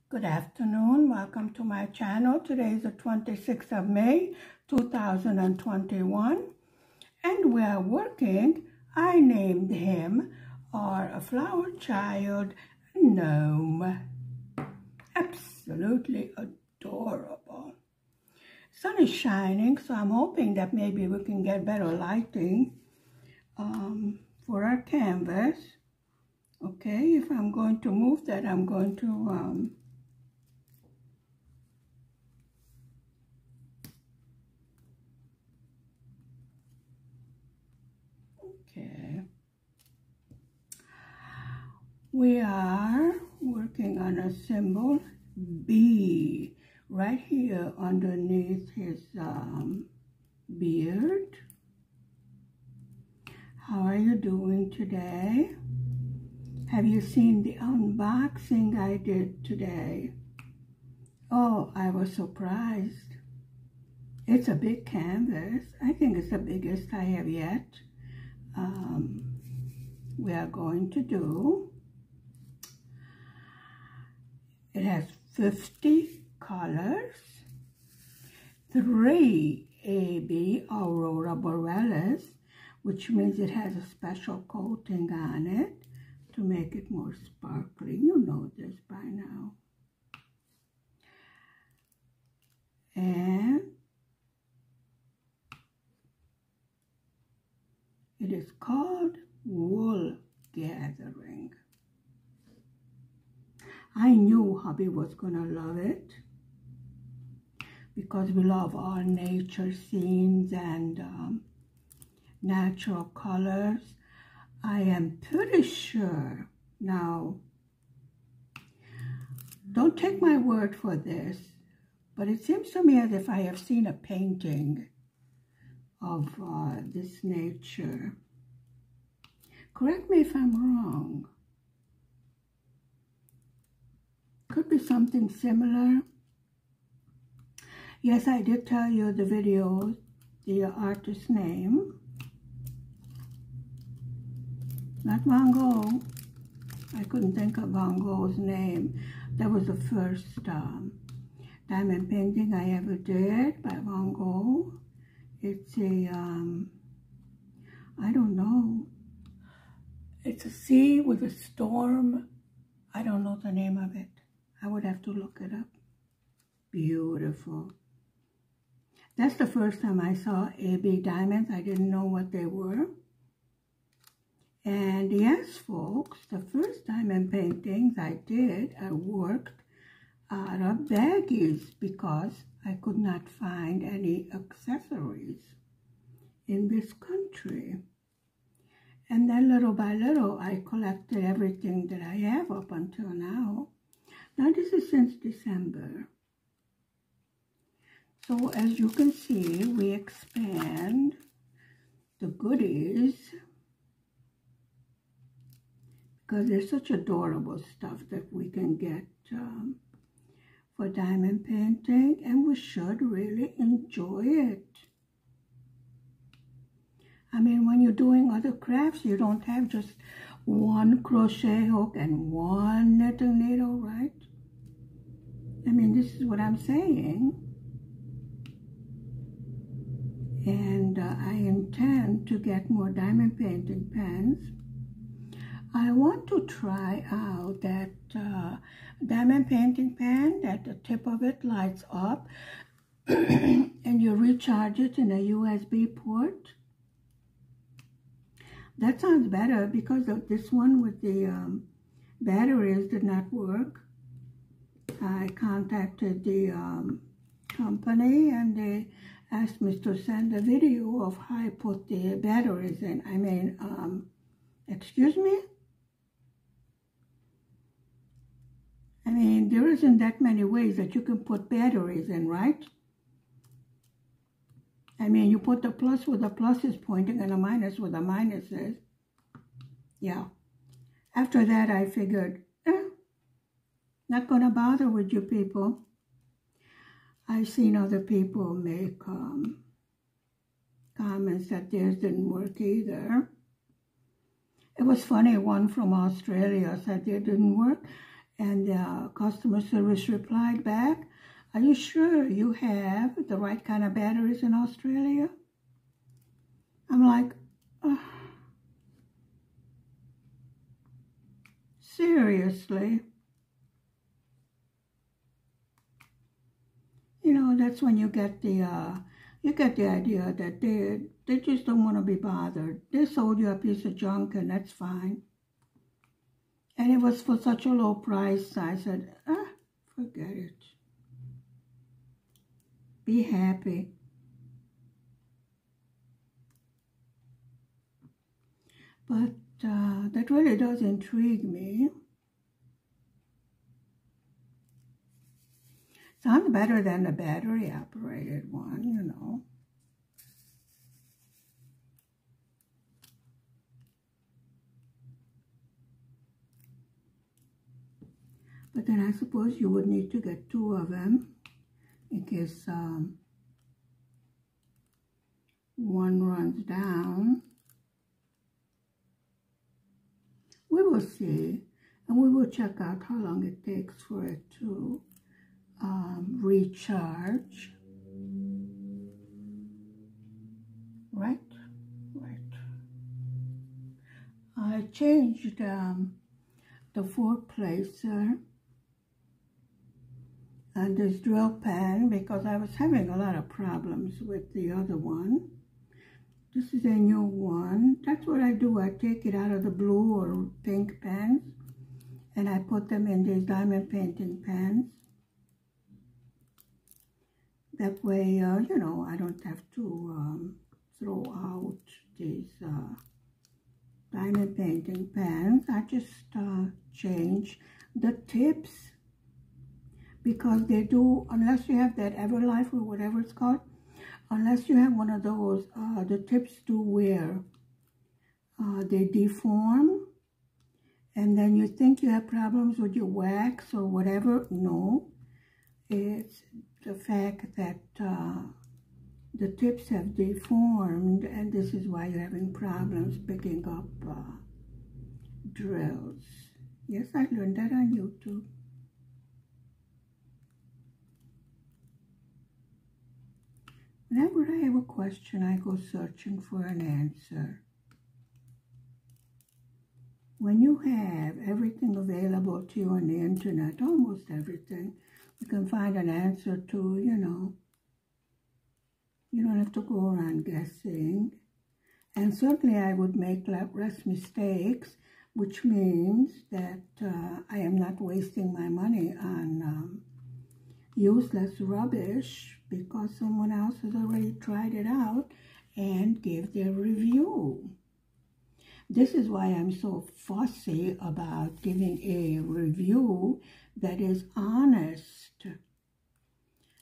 Good afternoon. Welcome to my channel. Today is the 26th of May, 2021. And we are working. I named him our flower child, Gnome. Absolutely adorable. Sun is shining, so I'm hoping that maybe we can get better lighting for our canvas. Okay, if I'm going to move that, I'm going to okay. We are working on a symbol B right here underneath his beard. How are you doing today? Have you seen the unboxing I did today? Oh, I was surprised. It's a big canvas. I think it's the biggest I have yet. We are going to do. It has 50 colors, 3 AB Aurora Borealis, which means it has a special coating on it to make it more sparkly. You know this by now. And it is called Wool Gathering. I knew hubby was gonna love it because we love all nature scenes and natural colors. I am pretty sure, now, don't take my word for this, but it seems to me as if I have seen a painting of this nature. Correct me if I'm wrong. Could be something similar. Yes, I did tell you the video, the artist's name. Not Van Gogh. I couldn't think of Van Gogh's name. That was the first diamond painting I ever did by Van Gogh. It's a, I don't know. It's a sea with a storm. I don't know the name of it. I would have to look it up. Beautiful. That's the first time I saw AB diamonds. I didn't know what they were. And yes, folks, the first diamond paintings I did, I worked out of baggies because I could not find any accessories in this country. And then little by little, I collected everything that I have up until now. Now this is since December. So as you can see, we expand the goodies because there's such adorable stuff that we can get for diamond painting, and we should really enjoy it. I mean, when you're doing other crafts, you don't have just one crochet hook and one knitting needle, right? I mean, this is what I'm saying. And I intend to get more diamond painting pens. I want to try out that diamond painting pen that the tip of it lights up and you recharge it in a USB port. That sounds better because of this one with the batteries did not work. I contacted the company and they asked me to send a video of how I put the batteries in. I mean, excuse me? I mean, there isn't that many ways that you can put batteries in, right? I mean, you put the plus where the plus is pointing and a minus where the minus is. Yeah. After that, I figured, not going to bother with you people. I've seen other people make comments that theirs didn't work either. It was funny, one from Australia said theirs didn't work. And the customer service replied back, "Are you sure you have the right kind of batteries in Australia?" I'm like, seriously? You know, that's when you get the idea that they just don't want to be bothered. They sold you a piece of junk and that's fine. And it was for such a low price. I said, forget it. Be happy. But that really does intrigue me. Sounds better than the battery-operated one, you know. But then I suppose you would need to get 2 of them in case one runs down. We will see, and we will check out how long it takes for it to recharge. Right. I changed the 4-placer and this drill pen because I was having a lot of problems with the other one. This is a new one. That's what I do. I take it out of the blue or pink pens and I put them in these diamond painting pens. That way, you know, I don't have to throw out these diamond painting pens. I just change the tips because they do, unless you have that Everlife or whatever it's called, unless you have one of those, the tips do wear. They deform, and then you think you have problems with your wax or whatever. No, it's the fact that the tips have deformed, and this is why you're having problems picking up drills. Yes, I learned that on YouTube. Whenever I have a question, I go searching for an answer. When you have everything available to you on the internet, almost everything, you can find an answer to, you know. You don't have to go around guessing. And certainly I would make less mistakes, which means that I am not wasting my money on useless rubbish because someone else has already tried it out and gave their review. This is why I'm so fussy about giving a review that is honest.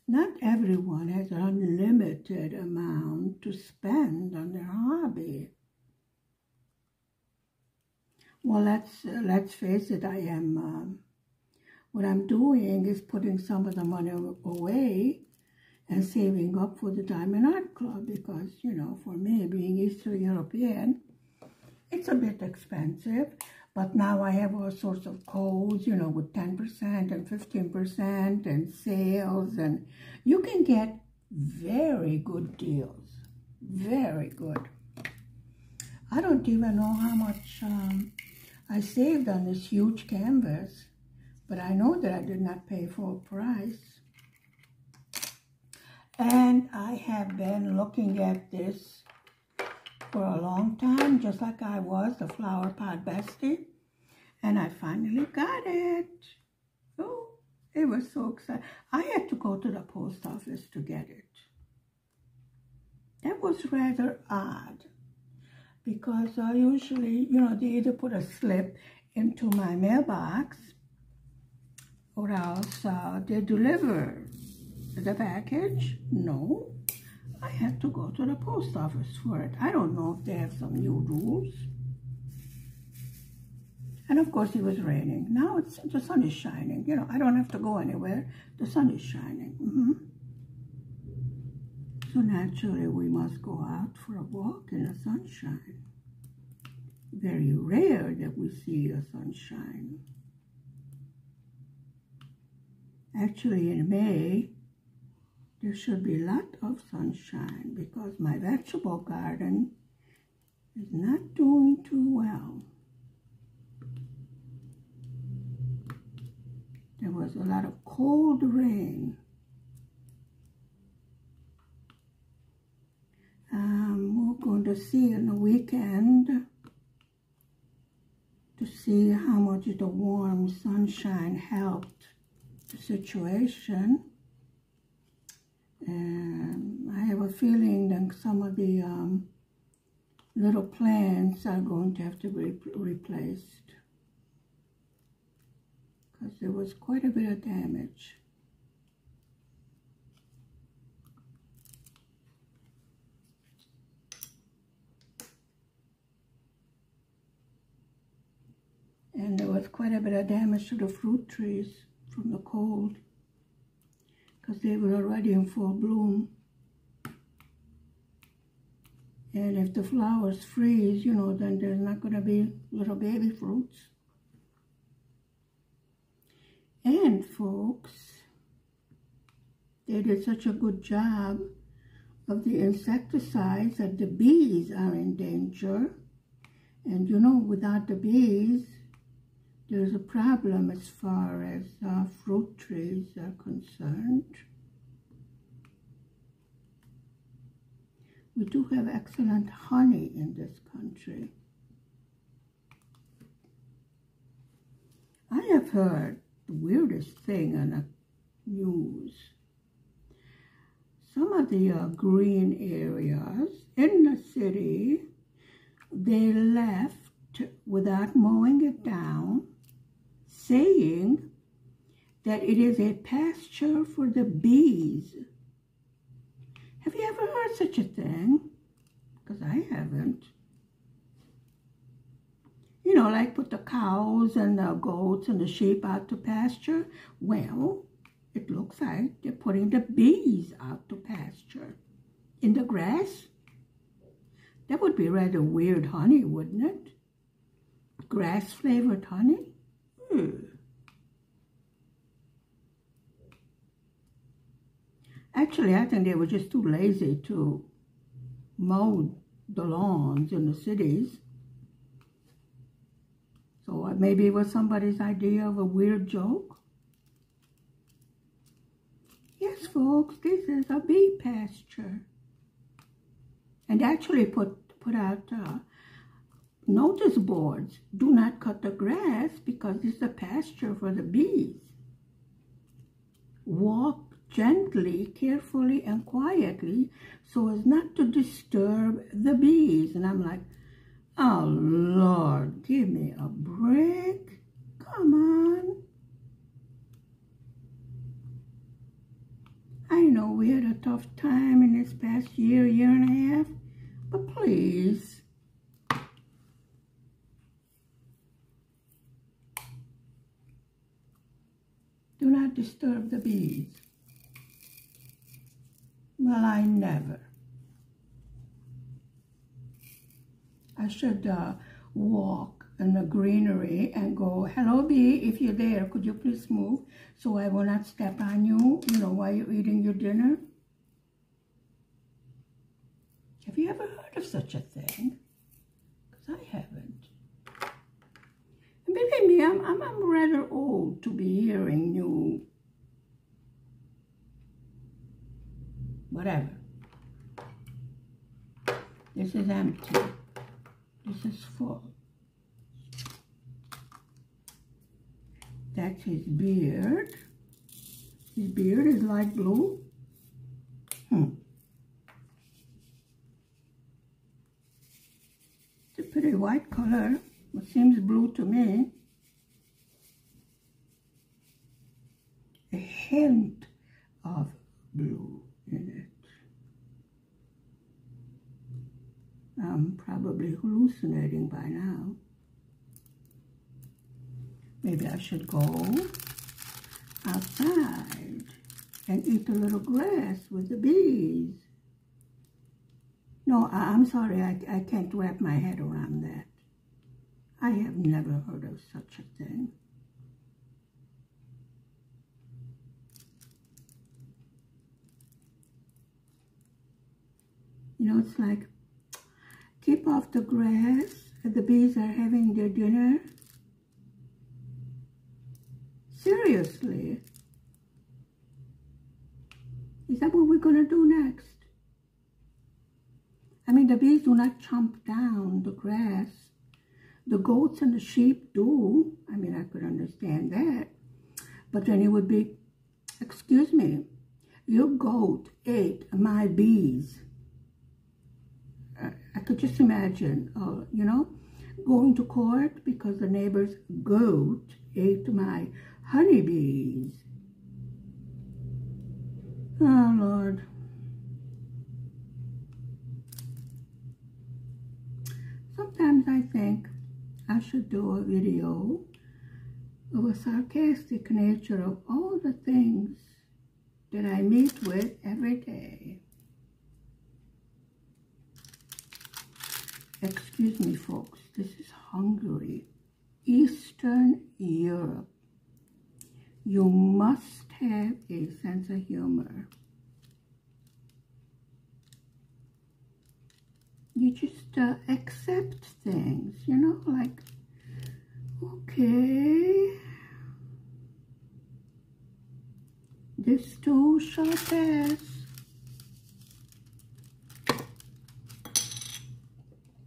Not everyone has an unlimited amount to spend on their hobby. Well, let's face it, I am, what I'm doing is putting some of the money away and saving up for the Diamond Art Club because, you know, for me, being Eastern European, it's a bit expensive, but now I have all sorts of codes, you know, with 10% and 15% and sales, and you can get very good deals, very good. I don't even know how much I saved on this huge canvas, but I know that I did not pay full price. And I have been looking at this for a long time, just like I was the Flower Pot Bestie. And I finally got it. Oh, it was so exciting. I had to go to the post office to get it. That was rather odd because usually, you know, they either put a slip into my mailbox or else they deliver the package. No, I had to go to the post office for it. I don't know if they have some new rules. And of course it was raining. Now the sun is shining. You know, I don't have to go anywhere. The sun is shining. So naturally we must go out for a walk in the sunshine. Very rare that we see a sunshine. Actually, in May, there should be a lot of sunshine because my vegetable garden is not doing too well. There was a lot of cold rain. We're going to see in the weekend to see how much the warm sunshine helped the situation. And I have a feeling that some of the little plants are going to have to be replaced because there was quite a bit of damage. And there was quite a bit of damage to the fruit trees from the cold because they were already in full bloom. And if the flowers freeze, you know, then there's not going to be little baby fruits. And folks, they did such a good job of the insecticides that the bees are in danger. And you know, without the bees, there's a problem as far as fruit trees are concerned. We do have excellent honey in this country. I have heard the weirdest thing on the news. Some of the green areas in the city, they left without mowing it down, saying that it is a pasture for the bees. Have you ever heard such a thing? Because I haven't. You know, like put the cows and the goats and the sheep out to pasture. Well, it looks like they're putting the bees out to pasture. In the grass? That would be rather weird honey, wouldn't it? Grass-flavored honey? Actually, I think they were just too lazy to mow the lawns in the cities. So maybe it was somebody's idea of a weird joke. Yes, folks, this is a bee pasture. And actually put out notice boards. Do not cut the grass because it's a pasture for the bees. Walk gently, carefully, and quietly so as not to disturb the bees. And I'm like, oh, Lord, give me a break. Come on. I know we had a tough time in this past year, year and a half, but please, do not disturb the bees. Well, I never. I should walk in the greenery and go, hello bee, if you're there, could you please move so I will not step on you, you know, while you're eating your dinner? Have you ever heard of such a thing? Because I haven't. And believe me, I'm rather old to be hearing new whatever. This is empty. This is full. That's his beard. His beard is light blue. It's a pretty white color. It seems blue to me. A hint of blue in it. I'm probably hallucinating by now. Maybe I should go outside and eat a little grass with the bees. No, I'm sorry, I can't wrap my head around that. I have never heard of such a thing. sounds like, keep off the grass. The bees are having their dinner. Seriously. Is that what we're going to do next? I mean, the bees do not chomp down the grass. The goats and the sheep do. I mean, I could understand that. But then it would be, excuse me, your goat ate my bees. I could just imagine, you know, going to court because the neighbor's goat ate my honeybees. Oh, Lord. Sometimes I think I should do a video of a sarcastic nature of all the things that I meet with every day. Excuse me, folks, this is Hungary, Eastern Europe. You must have a sense of humor. You just accept things, you know, like, okay, this too shall pass.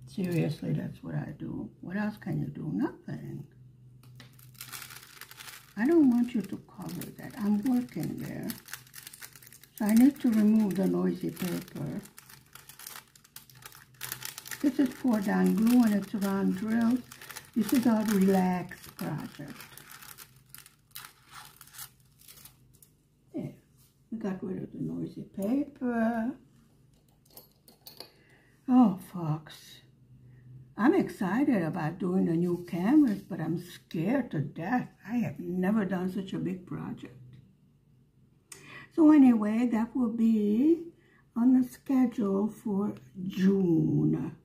Seriously, that's what I do. What else can you do? Nothing. I don't want you to cover that. I'm working there. So I need to remove the noisy paper. This is 4-down glue and it's around drills. This is our relax project. There. We got rid of the noisy paper. Oh, folks. I'm excited about doing the new canvas, but I'm scared to death. I have never done such a big project. So anyway, that will be on the schedule for June.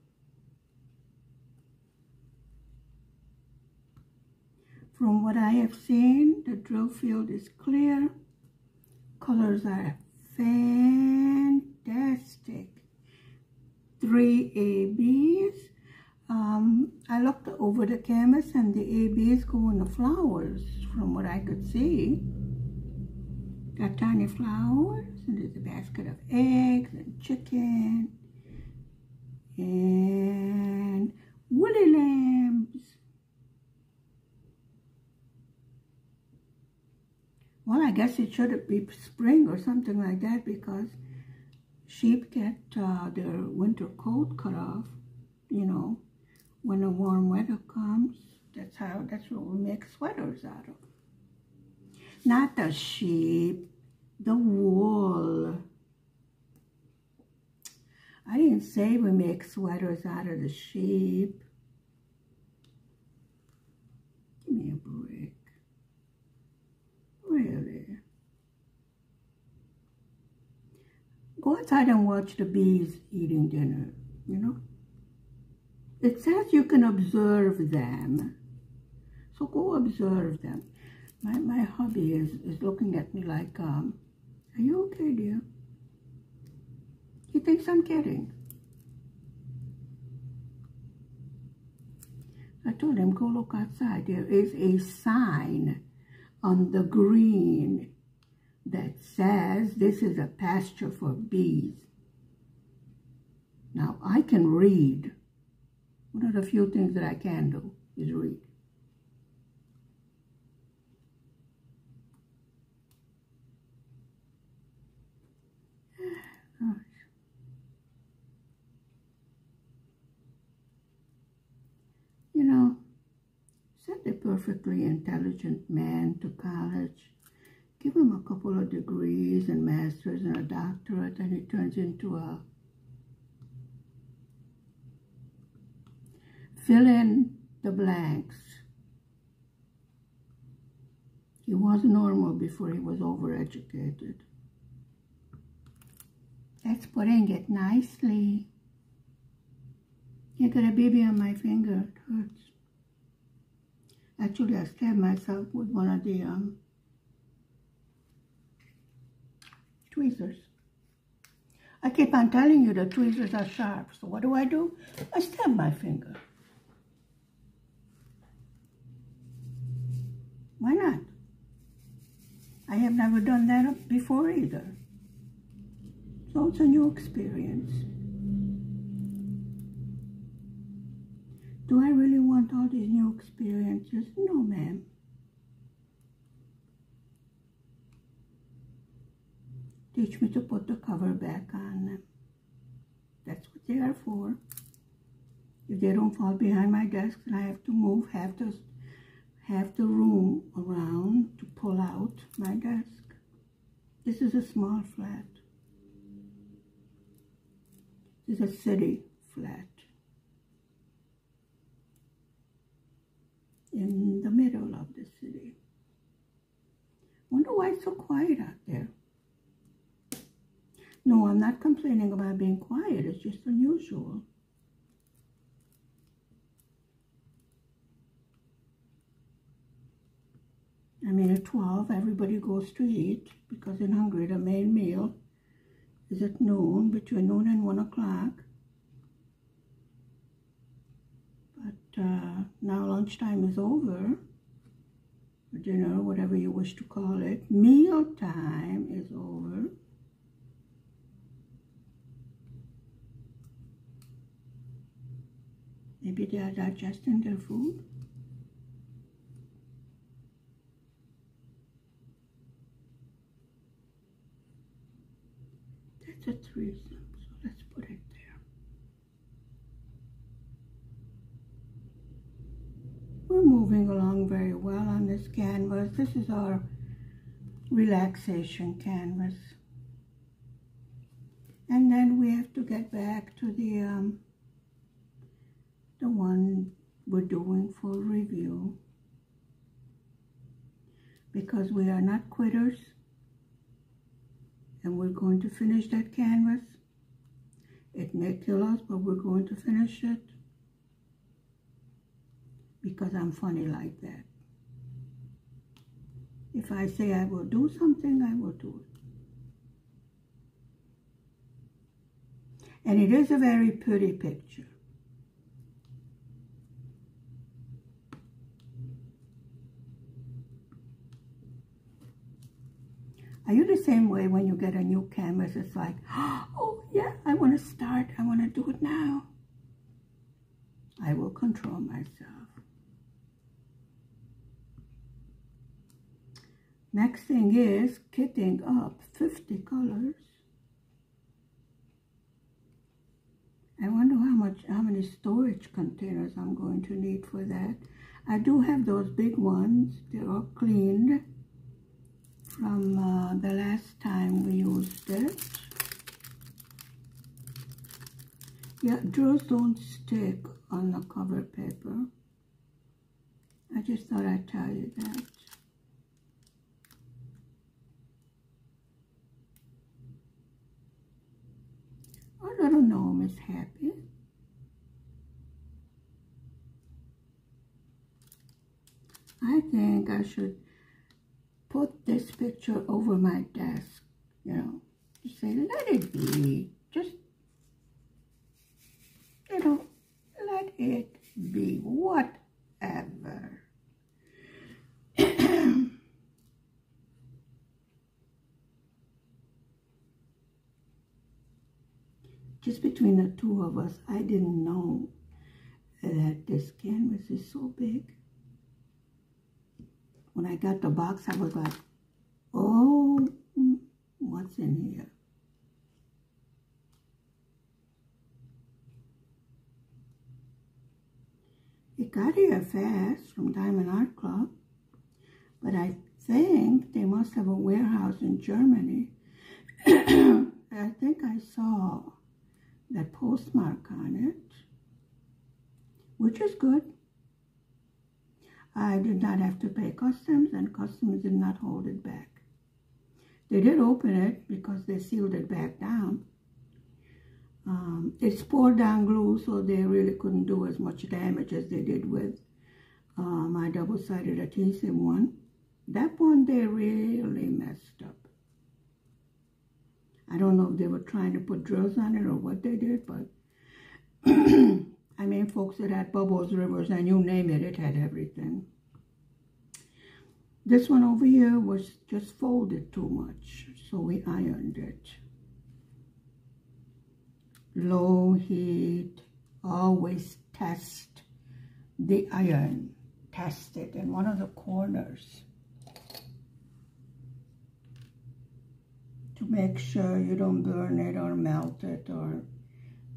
From what I have seen, the drill field is clear. Colors are fantastic. 3 ABs. I looked over the canvas and the ABs go in the flowers from what I could see. Got tiny flowers and there's a basket of eggs and chicken and woolly lambs. Well, I guess it should be spring or something like that because sheep get their winter coat cut off, you know. When the warm weather comes, that's what we make sweaters out of. Not the sheep, the wool. I didn't say we make sweaters out of the sheep. Give me a break. Really? Go outside and watch the bees eating dinner, you know? It says you can observe them. So go observe them. My hubby is looking at me like, are you okay, dear? He thinks I'm kidding. I told him, go look outside. There is a sign on the green that says this is a pasture for bees. Now, I can read. One of the few things that I can do is read. You know, send a perfectly intelligent man to college, give him a couple of degrees and masters and a doctorate, and he turns into a fill in the blanks. He was normal before he was overeducated. That's putting it nicely. I got a baby on my finger. It hurts. Actually, I stabbed myself with one of the tweezers. I keep on telling you the tweezers are sharp. So what do? I stab my finger. Why not? I have never done that before either. So it's a new experience. Do I really want all these new experiences? No, ma'am. Teach me to put the cover back on them. That's what they are for. If they don't fall behind my desk, then I have to move half the room around to pull out my desk. This is a small flat. This is a city flat. In the middle of the city. Wonder why it's so quiet out there. No, I'm not complaining about being quiet. It's just unusual. I mean, at 12, everybody goes to eat because in Hungary, the main meal is at noon, between noon and 1 o'clock. But now lunchtime is over, or dinner, whatever you wish to call it. Meal time is over. Maybe they are digesting their food. That's a threesome, so let's put it there. We're moving along very well on this canvas. This is our relaxation canvas. And then we have to get back to the one we're doing for review, because we are not quitters, and we're going to finish that canvas. It may kill us, but we're going to finish it, because I'm funny like that. If I say I will do something, I will do it. And it is a very pretty picture. Are you the same way when you get a new canvas? It's like, oh yeah, I want to start. I want to do it now. I will control myself. Next thing is kitting up 50 colors. I wonder how many storage containers I'm going to need for that. I do have those big ones. They're all cleaned from the last time we used it. Yeah, drawers don't stick on the cover paper. I just thought I'd tell you that. Our little gnome is happy. I think I should put this picture over my desk, you know, to say, let it be. Just, you know, let it be, whatever. Just between the two of us, I didn't know that this canvas is so big. When I got the box, I was like, oh, what's in here? It got here fast from Diamond Art Club, but I think they must have a warehouse in Germany. I think I saw that postmark on it, which is good. I did not have to pay customs, and customs did not hold it back. They did open it because they sealed it back down. It's poured down glue, so they really couldn't do as much damage as they did with my double-sided adhesive one. That one they really messed up. I don't know if they were trying to put drills on it or what they did, but I mean, folks, it had bubbles, rivers, and you name it, it had everything. This one over here was just folded too much, so we ironed it. Low heat, always test the iron. Test it in one of the corners to make sure you don't burn it or melt it or,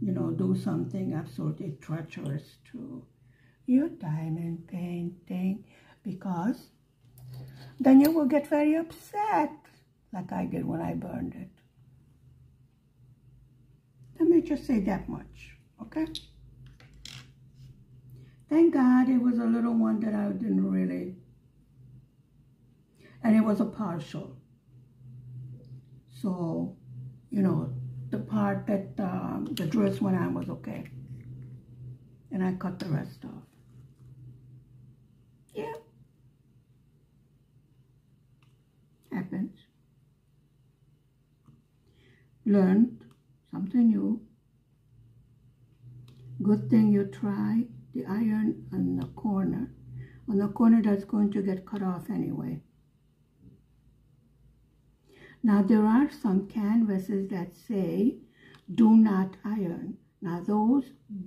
you know, do something absolutely treacherous to your diamond painting, because then you will get very upset, like I did when I burned it. Let me just say that much, okay? Thank God it was a little one that I didn't really, and it was a partial. So, you know, the part that the dress went on was okay. And I cut the rest off. Yeah. Happens. Learned something new. Good thing you try the iron on the corner. On the corner that's going to get cut off anyway. Now there are some canvases that say do not iron. Now those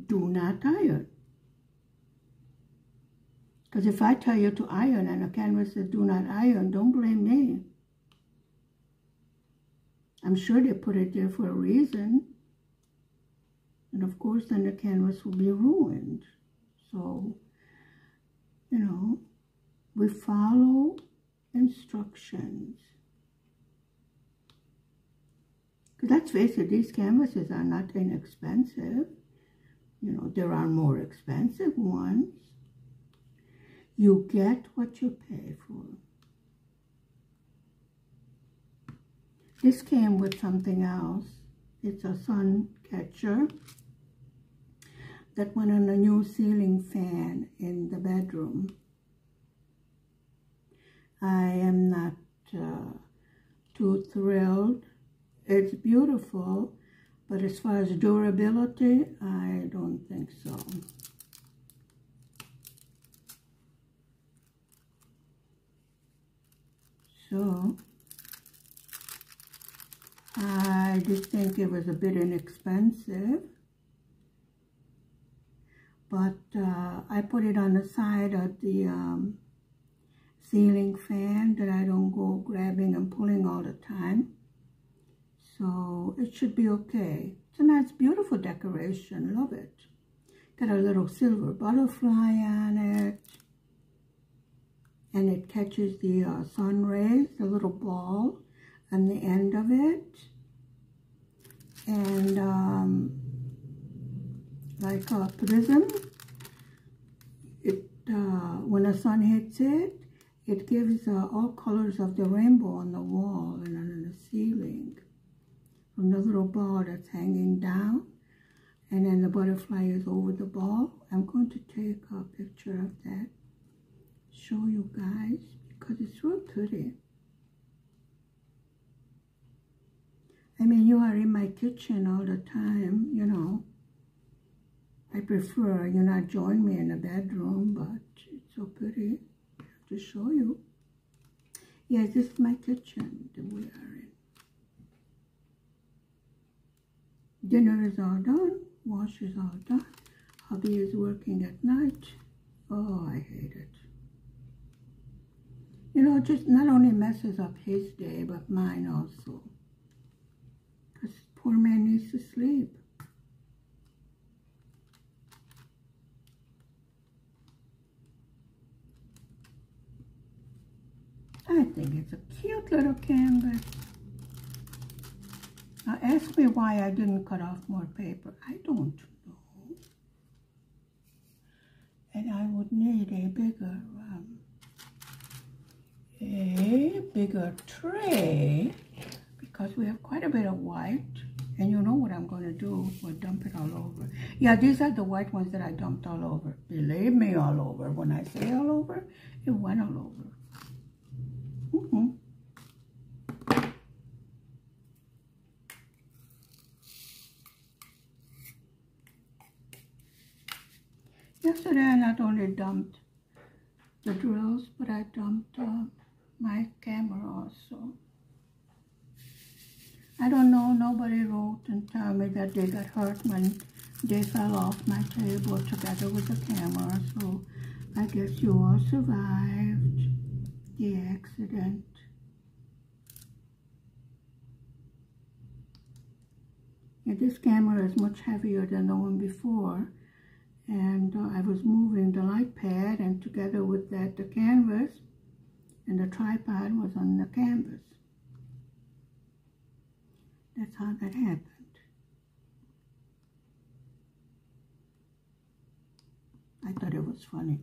do not iron. Because if I tell you to iron and a canvas says do not iron, don't blame me. I'm sure they put it there for a reason. And of course then the canvas will be ruined. So, you know, we follow instructions. Because let's face it, these canvases are not inexpensive. You know, there are more expensive ones. You get what you pay for. This came with something else. It's a sun catcher that went on a new ceiling fan in the bedroom. I am not too thrilled. It's beautiful, but as far as durability, I don't think so. So, I did think it was a bit inexpensive, but I put it on the side of the ceiling fan that I don't go grabbing and pulling all the time. So it should be okay. It's a nice, beautiful decoration. Love it. Got a little silver butterfly on it. And it catches the sun rays, the little ball on the end of it. And like a prism, it when the sun hits it, it gives all colors of the rainbow on the wall and on the ceiling. From the little ball that's hanging down, and then the butterfly is over the ball. I'm going to take a picture of that, show you guys, because it's real pretty. I mean, you are in my kitchen all the time, you know. I prefer you not join me in the bedroom, but it's so pretty. I have to show you. Yes, this is my kitchen that we are in. Dinner is all done, wash is all done. Hubby is working at night. Oh, I hate it. You know, it just not only messes up his day, but mine also. Because poor man needs to sleep. I think it's a cute little canvas. Now ask me why I didn't cut off more paper. I don't know. And I would need a bigger tray, because we have quite a bit of white. And you know what I'm going to do? We'll dump it all over. Yeah, these are the white ones that I dumped all over. Believe me, all over. When I say all over, it went all over. Yesterday I not only dumped the drills, but I dumped my camera also. I don't know, nobody wrote and told me that they got hurt when they fell off my table together with the camera, so I guess you all survived the accident. Yeah, this camera is much heavier than the one before, and I was moving the light pad, and together with that the canvas, and the tripod was on the canvas. That's how that happened. I thought it was funny.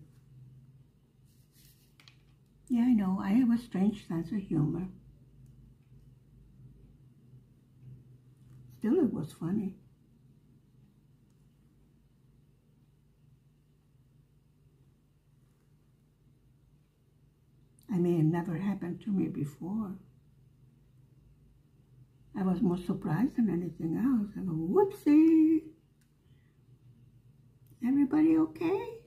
Yeah, I know, I have a strange sense of humor. Still, it was funny. I mean, it never happened to me before. I was more surprised than anything else. I go, whoopsie. Everybody okay?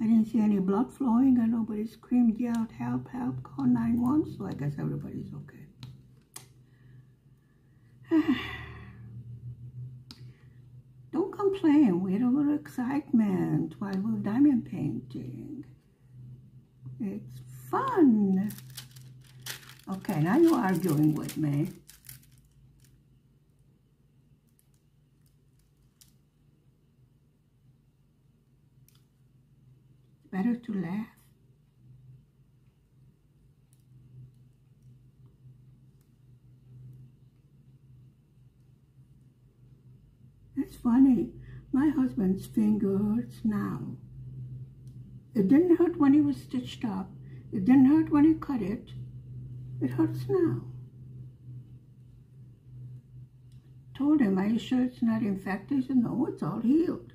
I didn't see any blood flowing and nobody screamed, yelled, help, help, call 911, so I guess everybody's okay. Don't complain, we had a little excitement while we're diamond painting. It's fun. Okay, now you're arguing with me. Better to laugh. That's funny. My husband's finger hurts now. It didn't hurt when he was stitched up. It didn't hurt when he cut it. It hurts now. Told him, are you sure it's not infected? He said, no, it's all healed.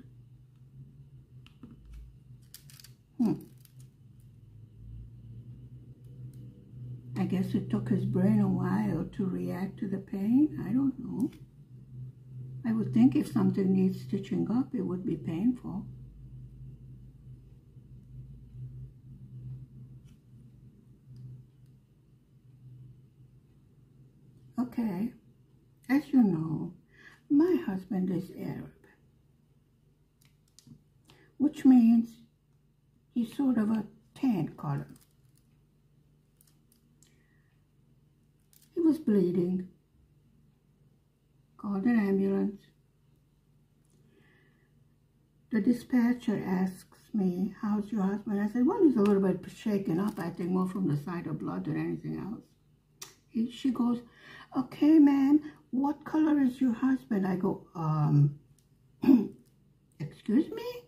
I guess it took his brain a while to react to the pain. I don't know. I would think if something needs stitching up, it would be painful. Okay, as you know, my husband is Arab, which means he's sort of a tan color. He was bleeding, called an ambulance. The dispatcher asks me, how's your husband? I said, well, he's a little bit shaken up, I think more from the sight of blood than anything else. She goes, okay, ma'am, what color is your husband? I go, excuse me?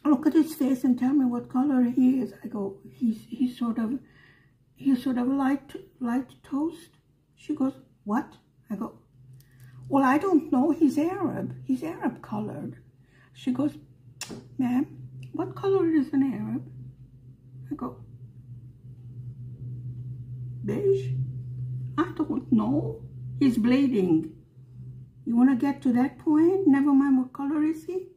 Look at his face and tell me what color he is. I go, he's sort of light toast. She goes, what? I go, well, I don't know, he's Arab. He's Arab colored. She goes, ma'am, what color is an Arab? I go, beige? I don't know. He's bleeding. You want to get to that point? Never mind what color is he?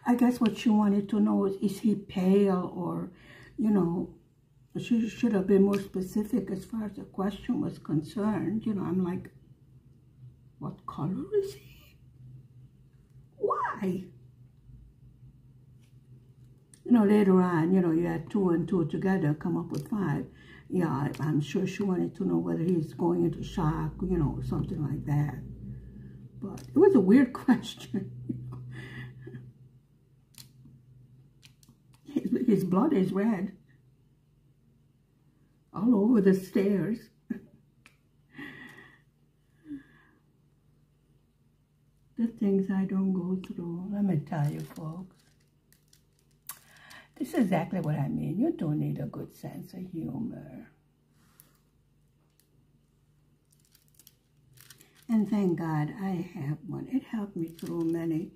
I guess what she wanted to know is he pale or, you know, she should have been more specific as far as the question was concerned. You know, I'm like, what color is he? Why? You know, later on, you know, you had 2 and 2 together, come up with 5. Yeah, I'm sure she wanted to know whether he's going into shock, you know, or something like that. But it was a weird question. His blood is red. All over the stairs. The things I don't go through. Let me tell you, folks. This is exactly what I mean. You don't need a good sense of humor. And thank God I have one. It helped me through many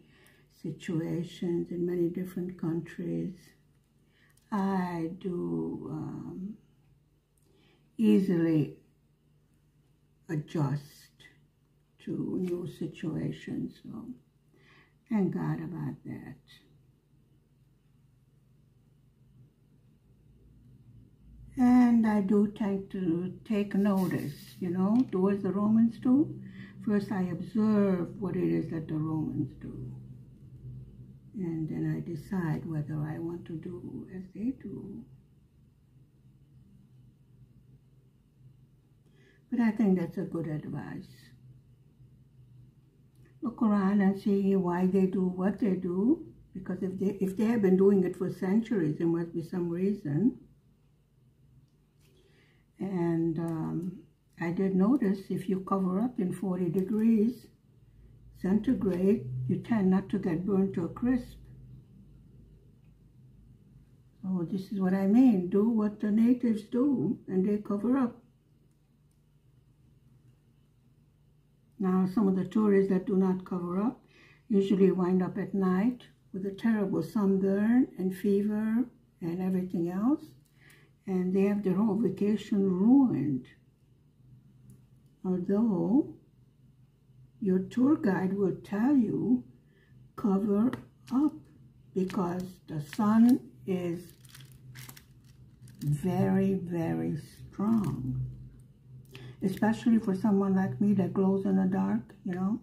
situations in many different countries. I do easily adjust to new situations. So thank God about that. And I do tend to take notice, you know, do as the Romans do. First I observe what it is that the Romans do. And then I decide whether I want to do as they do. But I think that's a good advice. Look around and see why they do what they do. Because if they have been doing it for centuries, there must be some reason. And I did notice if you cover up in 40 degrees centigrade, you tend not to get burnt to a crisp. So this is what I mean. Do what the natives do, and they cover up. Now, some of the tourists that do not cover up usually wind up at night with a terrible sunburn and fever and everything else. And they have their whole vacation ruined. Although your tour guide will tell you, cover up, because the sun is very, very strong. Especially for someone like me that glows in the dark, you know,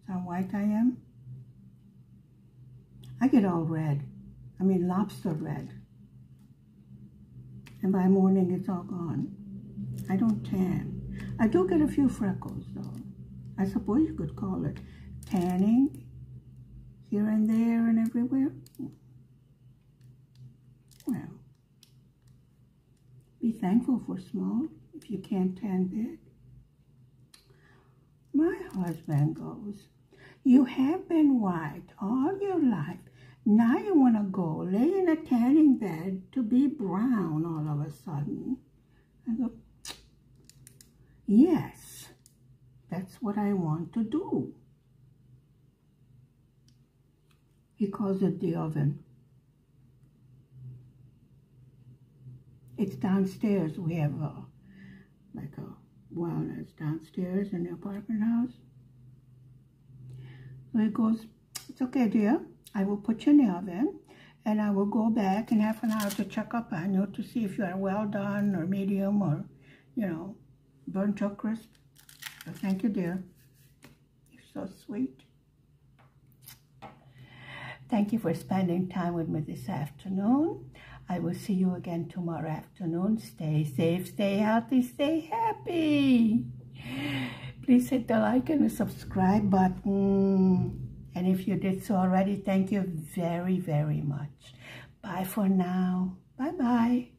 how white I am. I get all red. I mean lobster red. And by morning it's all gone. I don't tan. I do get a few freckles though. I suppose you could call it tanning here and there and everywhere. Well, be thankful for small if you can't tan big. My husband goes, you have been white all your life. Now you want to go lay in a tanning bed to be brown all of a sudden. I go, yes, that's what I want to do. He calls it the oven. It's downstairs. We have like a wellness downstairs in the apartment house. So he goes, it's okay, dear. I will put you in the oven, and I will go back in half an hour to check up on you to see if you are well done or medium or, you know, burnt or crisp. So thank you, dear. You're so sweet. Thank you for spending time with me this afternoon. I will see you again tomorrow afternoon. Stay safe, stay healthy, stay happy. Please hit the like and the subscribe button. And if you did so already, thank you very, very much. Bye for now. Bye-bye.